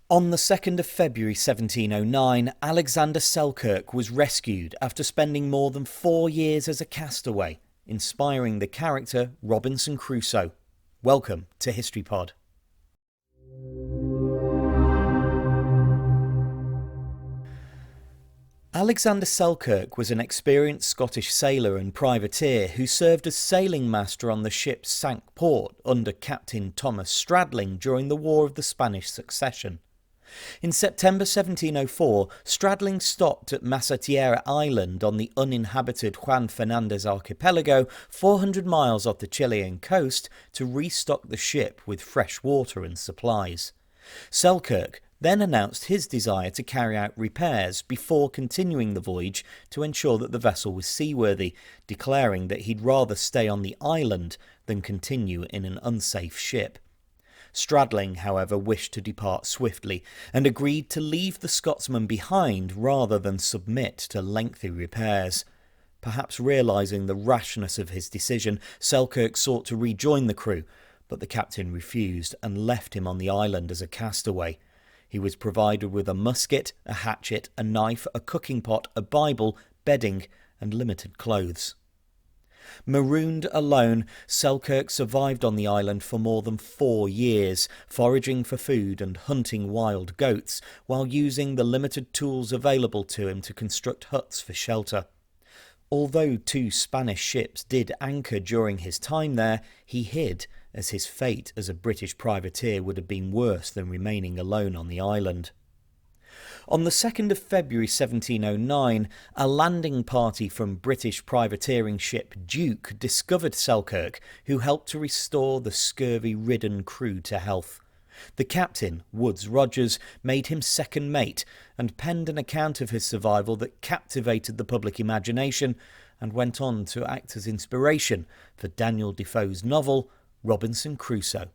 On the 2nd of February 1709, Alexander Selkirk was rescued after spending more than 4 years as a castaway, inspiring the character Robinson Crusoe. Welcome to History Pod. Alexander Selkirk was an experienced Scottish sailor and privateer who served as sailing master on the ship Cinque Ports under Captain Thomas Stradling during the War of the Spanish Succession. In September 1704, Stradling stopped at Tierra Island on the uninhabited Juan Fernández archipelago 400 miles off the Chilean coast to restock the ship with fresh water and supplies. Selkirk then announced his desire to carry out repairs before continuing the voyage to ensure that the vessel was seaworthy, declaring that he'd rather stay on the island than continue in an unsafe ship. Stradling, however, wished to depart swiftly and agreed to leave the Scotsman behind rather than submit to lengthy repairs. Perhaps realising the rashness of his decision, Selkirk sought to rejoin the crew, but the captain refused and left him on the island as a castaway. He was provided with a musket, a hatchet, a knife, a cooking pot, a Bible, bedding, and limited clothes. Marooned alone, Selkirk survived on the island for more than 4 years, foraging for food and hunting wild goats, while using the limited tools available to him to construct huts for shelter. Although 2 Spanish ships did anchor during his time there, he hid, as his fate as a British privateer would have been worse than remaining alone on the island. On the 2nd of February 1709, a landing party from British privateering ship Duke discovered Selkirk, who helped to restore the scurvy-ridden crew to health. The captain, Woodes Rogers, made him second mate and penned an account of his survival that captivated the public imagination and went on to act as inspiration for Daniel Defoe's novel Robinson Crusoe.